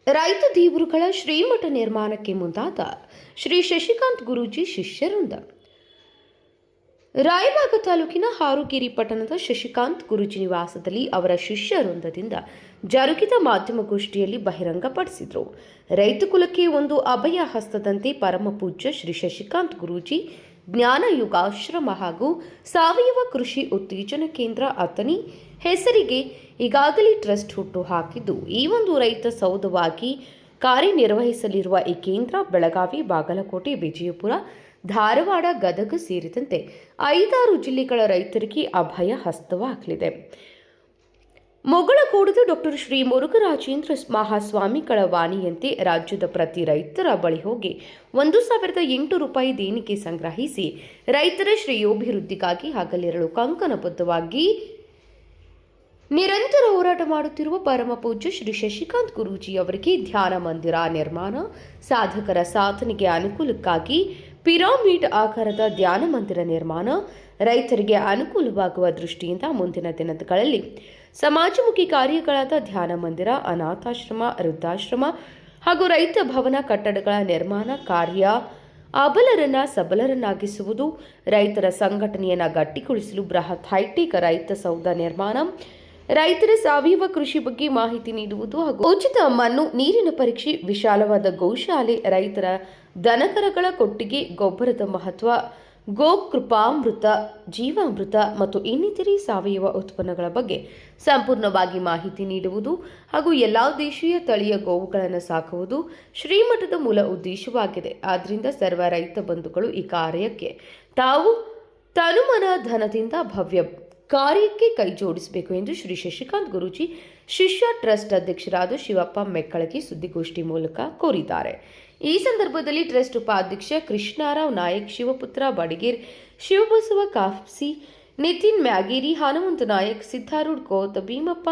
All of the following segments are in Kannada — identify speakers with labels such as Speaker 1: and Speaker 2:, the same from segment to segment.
Speaker 1: ರೈತ ದೇವರುಗಳ ಶ್ರೀಮಠ ನಿರ್ಮಾಣಕ್ಕೆ ಮುಂದಾದ ಶ್ರೀ ಶಶಿಕಾಂತ್ ಗುರೂಜಿ ಶಿಷ್ಯರಿಂದ ರಾಯಬಾಗ ತಾಲೂಕಿನ ಹಾರುಗಿರಿ ಪಟ್ಟಣದ ಶಶಿಕಾಂತ್ ಗುರೂಜಿ ನಿವಾಸದಲ್ಲಿ ಅವರ ಶಿಷ್ಯವೃಂದದಿಂದ ಜರುಗಿದ ಮಾಧ್ಯಮಗೋಷ್ಠಿಯಲ್ಲಿ ಬಹಿರಂಗಪಡಿಸಿದರು. ರೈತ ಕುಲಕ್ಕೆ ಒಂದು ಅಭಯ ಹಸ್ತದಂತೆ ಪರಮ ಪೂಜ್ಯ ಶ್ರೀ ಶಶಿಕಾಂತ್ ಗುರೂಜಿ ಜ್ಞಾನ ಯುಗಾಶ್ರಮ ಹಾಗೂ ಸಾವಯವ ಕೃಷಿ ಉತ್ತೇಜನ ಕೇಂದ್ರ ಅಥಣಿ ಹೆಸರಿಗೆ ಈಗಾಗಲೇ ಟ್ರಸ್ಟ್ ಹುಟ್ಟು ಹಾಕಿದ್ದು, ಈ ಒಂದು ರೈತ ಸೌಧವಾಗಿ ಕಾರ್ಯನಿರ್ವಹಿಸಲಿರುವ ಈ ಕೇಂದ್ರ ಬೆಳಗಾವಿ, ಬಾಗಲಕೋಟೆ, ವಿಜಯಪುರ, ಧಾರವಾಡ, ಗದಗ ಸೇರಿದಂತೆ 5-6 ಜಿಲ್ಲೆಗಳ ರೈತರಿಗೆ ಅಭಯ ಹಸ್ತವಾಗಲಿದೆ. ಮೊಗಳಕೋಡದ ಡಾಕ್ಟರ್ ಶ್ರೀ ಮುರುಘರಾಜೇಂದ್ರ ಮಹಾಸ್ವಾಮಿಗಳ ವಾಣಿಯಂತೆ ರಾಜ್ಯದ ಪ್ರತಿ ರೈತರ ಬಳಿ ಹೋಗಿ 1,008 ರೂಪಾಯಿ ದೇಣಿಗೆ ಸಂಗ್ರಹಿಸಿ ರೈತರ ಶ್ರೇಯೋಭಿವೃದ್ಧಿಗಾಗಿ ಹಗಲಿರುಳು ಕಂಕಣಬದ್ಧವಾಗಿ ನಿರಂತರ ಹೋರಾಟ ಮಾಡುತ್ತಿರುವ ಪರಮ ಪೂಜ್ಯ ಶ್ರೀ ಶಶಿಕಾಂತ್ ಗುರೂಜಿ ಅವರಿಗೆ ಧ್ಯಾನ ಮಂದಿರ ನಿರ್ಮಾಣ, ಸಾಧಕರ ಸಾಧನೆಗೆ ಅನುಕೂಲಕ್ಕಾಗಿ ಪಿರಾಮಿಡ್ ಆಕಾರದ ಧ್ಯಾನ ಮಂದಿರ ನಿರ್ಮಾಣ, ರೈತರಿಗೆ ಅನುಕೂಲವಾಗುವ ದೃಷ್ಟಿಯಿಂದ ಮುಂದಿನ ದಿನಗಳಲ್ಲಿ ಸಮಾಜಮುಖಿ ಕಾರ್ಯಗಳಾದ ಧ್ಯಾನ ಮಂದಿರ, ಅನಾಥಾಶ್ರಮ, ವೃದ್ಧಾಶ್ರಮ ಹಾಗೂ ರೈತ ಭವನ ಕಟ್ಟಡಗಳ ನಿರ್ಮಾಣ ಕಾರ್ಯ, ಅಬಲರನ್ನ ಸಬಲರನ್ನಾಗಿಸುವುದು, ರೈತರ ಸಂಘಟನೆಯನ್ನು ಗಟ್ಟಿಗೊಳಿಸಲು ಬೃಹತ್ ಹೈಟೆಕ್ ರೈತ ಸೌಧ ನಿರ್ಮಾಣ, ರೈತರ ಸಾವಯವ ಕೃಷಿ ಬಗ್ಗೆ ಮಾಹಿತಿ ನೀಡುವುದು ಹಾಗೂ ಉಚಿತ ಮಣ್ಣು ನೀರಿನ ಪರೀಕ್ಷೆ, ವಿಶಾಲವಾದ ಗೋಶಾಲೆ, ರೈತರ ದನಕರಗಳ ಕೊಟ್ಟಿಗೆ, ಗೊಬ್ಬರದ ಮಹತ್ವ, ಗೋಕೃಪಾಮೃತ, ಜೀವಾಮೃತ ಮತ್ತು ಇನ್ನಿತರೆ ಸಾವಯವ ಉತ್ಪನ್ನಗಳ ಬಗ್ಗೆ ಸಂಪೂರ್ಣವಾಗಿ ಮಾಹಿತಿ ನೀಡುವುದು ಹಾಗೂ ಎಲ್ಲಾ ದೇಶೀಯ ತಳಿಯ ಗೋವುಗಳನ್ನು ಸಾಕುವುದು ಶ್ರೀಮಠದ ಮೂಲ ಉದ್ದೇಶವಾಗಿದೆ. ಆದ್ದರಿಂದ ಸರ್ವ ರೈತ ಬಂಧುಗಳು ಈ ಕಾರ್ಯಕ್ಕೆ ತಾವು ತನುಮನ ಧನದಿಂದ ಭವ್ಯ ಕಾರ್ಯಕ್ಕೆ ಕೈ ಜೋಡಿಸಬೇಕು ಎಂದು ಶ್ರೀ ಶಶಿಕಾಂತ್ ಗುರೂಜಿ ಶಿಷ್ಯ ಟ್ರಸ್ಟ್ ಅಧ್ಯಕ್ಷರಾದ ಶಿವಪ್ಪ ಮೆಕ್ಕಳಗಿ ಸುದ್ದಿಗೋಷ್ಠಿ ಮೂಲಕ ಕೋರಿದ್ದಾರೆ. ಈ ಸಂದರ್ಭದಲ್ಲಿ ಟ್ರಸ್ಟ್ ಉಪಾಧ್ಯಕ್ಷ ಕೃಷ್ಣರಾವ್ ನಾಯಕ್, ಶಿವಪುತ್ರ ಬಡಗೇರ್, ಶಿವಬಸವ ಕಾಫ್ಸಿ, ನಿತಿನ್ ಮ್ಯಾಗೇರಿ, ಹನುಮಂತ ನಾಯಕ್, ಸಿದ್ದಾರೂಢ್ ಕೋತ್, ಭೀಮಪ್ಪ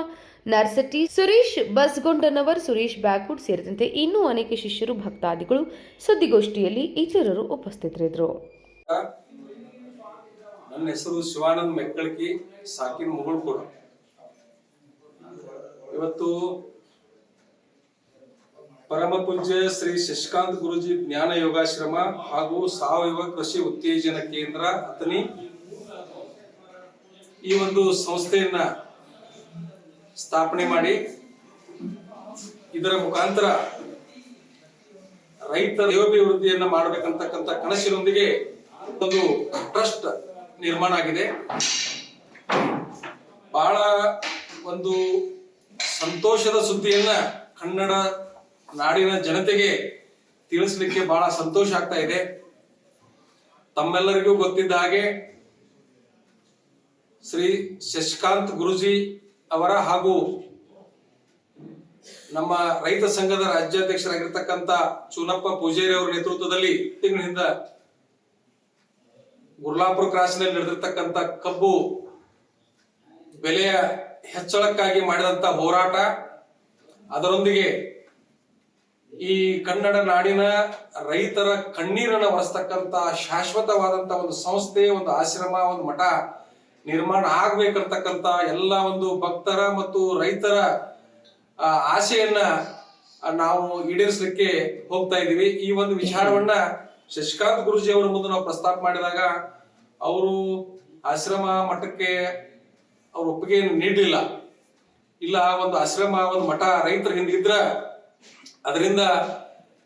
Speaker 1: ನರ್ಸಟಿ, ಸುರೇಶ್ ಬಸ್ಗೊಂಡನವರ್, ಸುರೇಶ್ ಬ್ಯಾಕುಡ್ ಸೇರಿದಂತೆ ಇನ್ನೂ ಅನೇಕ ಶಿಷ್ಯರು, ಭಕ್ತಾದಿಗಳು ಸುದ್ದಿಗೋಷ್ಠಿಯಲ್ಲಿ ಇತರರು ಉಪಸ್ಥಿತರಿದ್ದರು.
Speaker 2: ನನ್ನ ಹೆಸರು ಶಿವಾನಂದ್ ಮೆಕ್ಕಳಕಿ, ಸಾಕಿನ ಮುಗುಳ್ಕೋಡ. ಇವತ್ತು ಪರಮ ಪೂಜ್ಯ ಶ್ರೀ ಶಶಿಕಾಂತ್ ಗುರೂಜಿ ಜ್ಞಾನ ಯೋಗಾಶ್ರಮ ಹಾಗೂ ಸಾವಯವ ಕೃಷಿ ಉತ್ತೇಜನ ಕೇಂದ್ರ ಅಥಣಿ ಈ ಒಂದು ಸಂಸ್ಥೆಯನ್ನ ಸ್ಥಾಪನೆ ಮಾಡಿ ಇದರ ಮುಖಾಂತರ ರೈತರ ಶ್ರೇಯೋಭಿವೃದ್ಧಿಯನ್ನ ಮಾಡಬೇಕಂತಕ್ಕಂಥ ಕನಸಿನೊಂದಿಗೆ ಒಂದು ಟ್ರಸ್ಟ್ ನಿರ್ಮಾಣ ಆಗಿದೆ. ಬಹಳ ಒಂದು ಸಂತೋಷದ ಸುದ್ದಿಯನ್ನ ಕನ್ನಡ ನಾಡಿನ ಜನತೆಗೆ ತಿಳಿಸ್ಲಿಕ್ಕೆ ಬಹಳ ಸಂತೋಷ ಆಗ್ತಾ ಇದೆ. ತಮ್ಮೆಲ್ಲರಿಗೂ ಗೊತ್ತಿದ್ದ ಹಾಗೆ ಶ್ರೀ ಶಶಿಕಾಂತ್ ಗುರೂಜಿ ಅವರ ಹಾಗೂ ನಮ್ಮ ರೈತ ಸಂಘದ ರಾಜ್ಯಾಧ್ಯಕ್ಷರಾಗಿರ್ತಕ್ಕಂಥ ಚೂನಪ್ಪ ಪೂಜಾರಿ ಅವರ ನೇತೃತ್ವದಲ್ಲಿ ತಿಂಗಳಿಂದ ಗುರ್ಲಾಪುರ ಕ್ರಾಸ್ನಲ್ಲಿ ನಡೆದಿರ್ತಕ್ಕಂಥ ಕಬ್ಬು ಬೆಲೆಯ ಹೆಚ್ಚಳಕ್ಕಾಗಿ ಮಾಡಿದಂತ ಹೋರಾಟ, ಅದರೊಂದಿಗೆ ಈ ಕನ್ನಡ ನಾಡಿನ ರೈತರ ಕಣ್ಣೀರನ್ನು ಒರೆಸ್ತಕ್ಕಂಥ ಶಾಶ್ವತವಾದಂತ ಒಂದು ಸಂಸ್ಥೆ, ಒಂದು ಆಶ್ರಮ, ಒಂದು ಮಠ ನಿರ್ಮಾಣ ಆಗ್ಬೇಕಂತಕ್ಕಂಥ ಎಲ್ಲ ಒಂದು ಭಕ್ತರ ಮತ್ತು ರೈತರ ಆಸೆಯನ್ನ ನಾವು ಈಡೇರಿಸಲಿಕ್ಕೆ ಹೋಗ್ತಾ ಇದ್ದೀವಿ. ಈ ಒಂದು ವಿಚಾರವನ್ನ ಶಶಿಕಾಂತ್ ಗುರೂಜಿ ಅವರ ಮುಂದೆ ನಾವು ಪ್ರಸ್ತಾಪ ಮಾಡಿದಾಗ ಅವರು ಆಶ್ರಮ ಮಠಕ್ಕೆ ಅವ್ರ ಒಪ್ಪಿಗೆ ನೀಡಲಿಲ್ಲ. ಇಲ್ಲ, ಒಂದು ಆಶ್ರಮ, ಒಂದು ಮಠ ರೈತರ ಹಿಂದಿದ್ರ ಅದರಿಂದ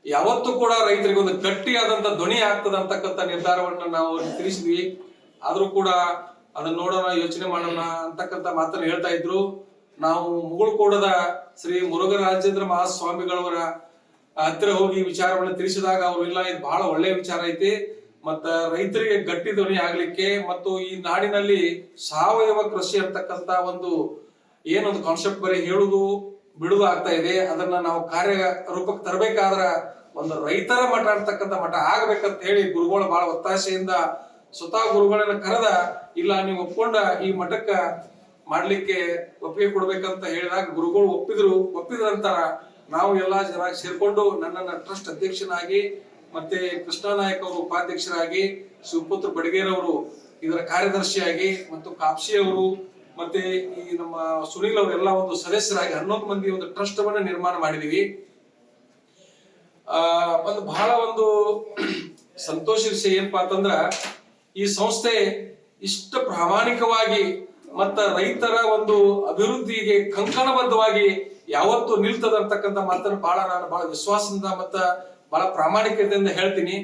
Speaker 2: ಯಾವತ್ತೂ ಕೂಡ ರೈತರಿಗೆ ಒಂದು ಗಟ್ಟಿಯಾದಂತ ಧ್ವನಿ ಆಗ್ತದ ಅಂತಕ್ಕಂಥ ನಿರ್ಧಾರವನ್ನ ನಾವು ತಿಳಿಸಿದ್ವಿ. ಆದ್ರೂ ಕೂಡ ಅದನ್ನ ನೋಡೋಣ, ಯೋಚನೆ ಮಾಡೋಣ ಅಂತಕ್ಕಂಥ ಮಾತನ್ನ ಹೇಳ್ತಾ ಇದ್ರು. ನಾವು ಮುಗುಳ್ಕೋಡದ ಶ್ರೀ ಮುರುಘರಾಜೇಂದ್ರ ಮಹಾಸ್ವಾಮಿಗಳವರ ಹತ್ತಿರ ಹೋಗಿ ವಿಚಾರವನ್ನ ತಿಳಿಸಿದಾಗ ಅವರು ಇಲ್ಲ, ಇದು ಬಹಳ ಒಳ್ಳೆಯ ವಿಚಾರ ಐತಿ, ಮತ್ತ ರೈತರಿಗೆ ಗಟ್ಟಿ ಧ್ವನಿ ಆಗ್ಲಿಕ್ಕೆ ಮತ್ತು ಈ ನಾಡಿನಲ್ಲಿ ಸಾವಯವ ಕೃಷಿ ಅಂತಕ್ಕಂತ ಒಂದು ಏನೊಂದು ಕಾನ್ಸೆಪ್ಟ್ ಬರೀ ಹೇಳುದು ಬಿಡುದು ಆಗ್ತಾ ಇದೆ. ಅದನ್ನ ನಾವು ಕಾರ್ಯ ರೂಪಕ್ಕೆ ತರಬೇಕಾದ್ರ ಒಂದು ರೈತರ ಮಠ ಅಂತಕ್ಕಂಥ ಮಠ ಆಗ್ಬೇಕಂತ ಹೇಳಿ ಗುರುಗಳು ಬಹಳ ಒತ್ತಾಸೆಯಿಂದ ಸ್ವತಃ ಗುರುಗಳನ್ನ ಕರೆದ, ಇಲ್ಲ ನೀವು ಒಪ್ಕೊಂಡ ಈ ಮಠಕ್ಕ ಮಾಡ್ಲಿಕ್ಕೆ ಒಪ್ಪಿಗೆ ಕೊಡ್ಬೇಕಂತ ಹೇಳಿದಾಗ ಗುರುಗಳು ಒಪ್ಪಿದ ನಂತರ ನಾವು ಎಲ್ಲಾ ಜನ ಸೇರ್ಕೊಂಡು ನನ್ನನ್ನ ಟ್ರಸ್ಟ್ ಅಧ್ಯಕ್ಷನಾಗಿ, ಮತ್ತೆ ಕೃಷ್ಣ ನಾಯಕ್ ಅವರು ಉಪಾಧ್ಯಕ್ಷರಾಗಿ, ಶಿವಪುತ್ರ ಬಡಗೇರ್ ಅವರು ಇದರ ಕಾರ್ಯದರ್ಶಿಯಾಗಿ, ಮತ್ತು ಕಾಪ್ಸಿ ಅವರು ಮತ್ತೆ ಈ ನಮ್ಮ ಸುನೀಲ್ ಅವರೆಲ್ಲ ಒಂದು ಸದಸ್ಯರಾಗಿ 11 ಮಂದಿ ಒಂದು ಟ್ರಸ್ಟ್ ಅನ್ನ ನಿರ್ಮಾಣ ಮಾಡಿದೀವಿ. ಒಂದು ಬಹಳ ಒಂದು ಸಂತೋಷ ವಿಷಯ ಏನಪ್ಪಾ ಅಂತಂದ್ರ ಈ ಸಂಸ್ಥೆ ಇಷ್ಟ ಪ್ರಾಮಾಣಿಕವಾಗಿ ಮತ್ತ ರೈತರ ಒಂದು ಅಭಿವೃದ್ಧಿಗೆ ಕಂಕಣಬದ್ಧವಾಗಿ ಯಾವತ್ತು ನಿಲ್ತದ ಅಂತಕ್ಕಂಥ ಮಾತನ್ನು ನಾನು ಬಹಳ ವಿಶ್ವಾಸದಿಂದ ಮತ್ತ ಬಹಳ ಪ್ರಾಮಾಣಿಕತೆಯಿಂದ ಹೇಳ್ತೀನಿ.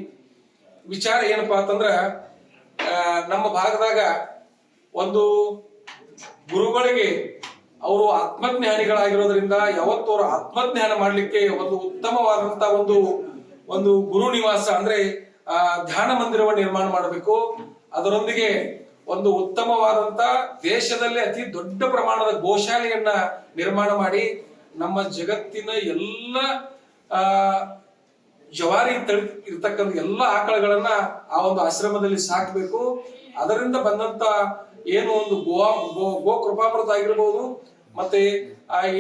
Speaker 2: ವಿಚಾರ ಏನಪ್ಪಾ ಅಂತಂದ್ರ ನಮ್ಮ ಭಾಗದಾಗ ಒಂದು ಗುರುಗಳಿಗೆ ಅವರು ಆತ್ಮಜ್ಞಾನಿಗಳಾಗಿರೋದ್ರಿಂದ ಯಾವತ್ತು ಅವರು ಆತ್ಮಜ್ಞಾನ ಮಾಡ್ಲಿಕ್ಕೆ ಒಂದು ಉತ್ತಮವಾದಂತ ಒಂದು ಗುರು ನಿವಾಸ ಅಂದ್ರೆ ಧ್ಯಾನ ಮಂದಿರವನ್ನು ನಿರ್ಮಾಣ ಮಾಡಬೇಕು. ಅದರೊಂದಿಗೆ ಒಂದು ಉತ್ತಮವಾದಂತ ದೇಶದಲ್ಲೇ ಅತಿ ದೊಡ್ಡ ಪ್ರಮಾಣದ ಗೋಶಾಲೆಯನ್ನ ನಿರ್ಮಾಣ ಮಾಡಿ ನಮ್ಮ ಜಗತ್ತಿನ ಎಲ್ಲ ಜವಾರಿ ಇರ್ತಕ್ಕಂಥ ಎಲ್ಲ ಆಕಳಗಳನ್ನ ಆ ಒಂದು ಆಶ್ರಮದಲ್ಲಿ ಸಾಕಬೇಕು. ಅದರಿಂದ ಬಂದಂತ ಏನು ಒಂದು ಗೋ ಕೃಪಾಮೃತ ಆಗಿರ್ಬೋದು, ಮತ್ತೆ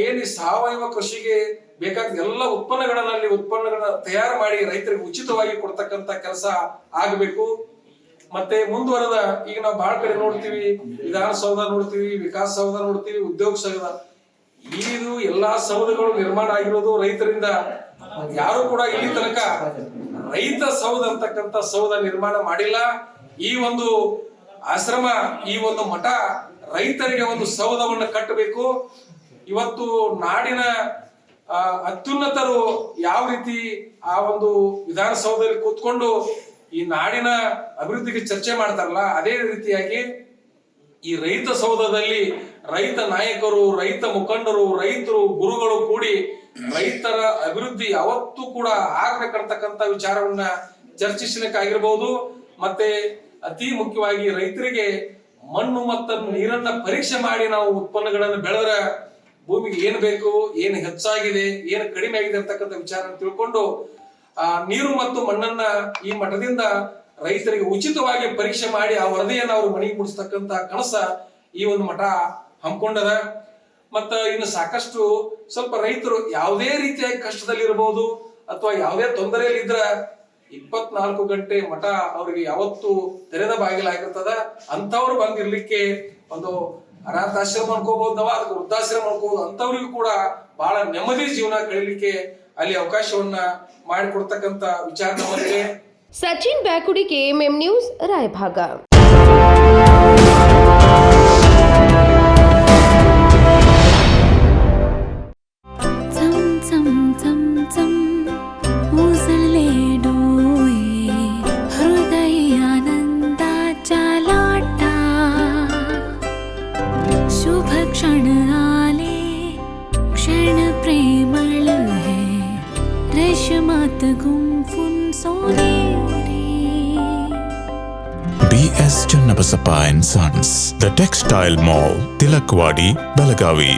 Speaker 2: ಏನು ಸಾವಯವ ಕೃಷಿಗೆ ಬೇಕಾದ ಎಲ್ಲ ಉತ್ಪನ್ನಗಳನ್ನ ತಯಾರು ಮಾಡಿ ರೈತರಿಗೆ ಉಚಿತವಾಗಿ ಕೊಡ್ತಕ್ಕಂತ ಕೆಲಸ ಆಗಬೇಕು. ಮತ್ತೆ ಮುಂದುವರೆದ ಈಗ ನಾವು ಬಹಳ ಕಡೆ ನೋಡ್ತೀವಿ, ವಿಧಾನಸೌಧ ನೋಡ್ತೀವಿ, ವಿಕಾಸ ಸೌಧ ನೋಡ್ತೀವಿ, ಉದ್ಯೋಗ ಸೌಧ, ಇದು ಎಲ್ಲಾ ಸೌಧಗಳು ನಿರ್ಮಾಣ ಆಗಿರೋದು ರೈತರಿಂದ. ಯಾರು ಕೂಡ ಇಲ್ಲಿ ತನಕ ರೈತ ಸೌಧ ಅಂತಕ್ಕಂಥ ಸೌಧ ನಿರ್ಮಾಣ ಮಾಡಿಲ್ಲ. ಈ ಒಂದು ಆಶ್ರಮ, ಈ ಒಂದು ಮಠ ರೈತರಿಗೆ ಒಂದು ಸೌಧವನ್ನು ಕಟ್ಟಬೇಕು. ಇವತ್ತು ನಾಡಿನ ಅತ್ಯುನ್ನತರು ಯಾವ ರೀತಿ ಆ ಒಂದು ವಿಧಾನಸೌಧದಲ್ಲಿ ಕೂತ್ಕೊಂಡು ಈ ನಾಡಿನ ಅಭಿವೃದ್ಧಿಗೆ ಚರ್ಚೆ ಮಾಡ್ತಾರಲ್ಲ, ಅದೇ ರೀತಿಯಾಗಿ ಈ ರೈತ ಸೌಧದಲ್ಲಿ ರೈತ ನಾಯಕರು, ರೈತ ಮುಖಂಡರು, ರೈತರು, ಗುರುಗಳು ಕೂಡಿ ರೈತರ ಅಭಿವೃದ್ಧಿ ಯಾವತ್ತೂ ಕೂಡ ಆಗ್ಬೇಕಂತಕ್ಕಂಥ ವಿಚಾರವನ್ನ ಚರ್ಚಿಸಲಿಕ್ಕಾಗಿರ್ಬಹುದು. ಮತ್ತೆ ಅತಿ ಮುಖ್ಯವಾಗಿ ರೈತರಿಗೆ ಮಣ್ಣು ಮತ್ತು ನೀರನ್ನ ಪರೀಕ್ಷೆ ಮಾಡಿ ನಾವು ಉತ್ಪನ್ನಗಳನ್ನು ಬೆಳೆದ್ರೆ ಭೂಮಿಗೆ ಏನ್ ಬೇಕು, ಏನ್ ಹೆಚ್ಚಾಗಿದೆ, ಏನ್ ಕಡಿಮೆ ಆಗಿದೆ ಅಂತಕ್ಕಂಥ ವಿಚಾರ ತಿಳ್ಕೊಂಡು ನೀರು ಮತ್ತು ಮಣ್ಣನ್ನ ಈ ಮಠದಿಂದ ರೈತರಿಗೆ ಉಚಿತವಾಗಿ ಪರೀಕ್ಷೆ ಮಾಡಿ ಆ ವರದಿಯನ್ನು ಅವರು ಮನೆಗೆ ಮುಡಿಸ್ತಕ್ಕಂತ ಕನಸ ಈ ಒಂದು ಮಠ ಹಮ್ಮಿಕೊಂಡದ. ಮತ್ತ ಇನ್ನು ಸಾಕಷ್ಟು ಸ್ವಲ್ಪ ರೈತರು ಯಾವುದೇ ರೀತಿಯಾಗಿ ಕಷ್ಟದಲ್ಲಿ ಇರಬಹುದು ಅಥವಾ ಯಾವುದೇ ತೊಂದರೆಯಲ್ಲಿ ಇದ್ರ 24 ಗಂಟೆ ಮಠ ಅವರಿಗೆ ಯಾವತ್ತು ತೆರೆದ ಬಾಗಿಲಾಗಿರ್ತದ. ಅಂತವ್ರು ಬಂದಿರ್ಲಿಕ್ಕೆ ಒಂದು ಅನಾಥಾಶ್ರಮ ಅನ್ಕೋಬಹುದು, ನಾವು ಅದಕ್ಕೆ ವೃದ್ಧಾಶ್ರಮ ಅನ್ಕೋಬಹುದು, ಅಂತವ್ರಿಗೂ ಕೂಡ ಬಹಳ ನೆಮ್ಮದಿ ಜೀವನ ಕಳೀಲಿಕ್ಕೆ ಅಲ್ಲಿ ಅವಕಾಶವನ್ನ ಮಾಡಿಕೊಡ್ತಕ್ಕಂತ ವಿಚಾರ ನಮ್ಮಲ್ಲಿದೆ.
Speaker 1: Sachin Byakudi, KMM news, Raibag.
Speaker 3: क्षण आले क्षण प्रेमळ है रेशमात गुंफून सोनेरी.
Speaker 4: BS Channabasappa and Sons, The Textile Mall, Tilakwadi, Belagavi.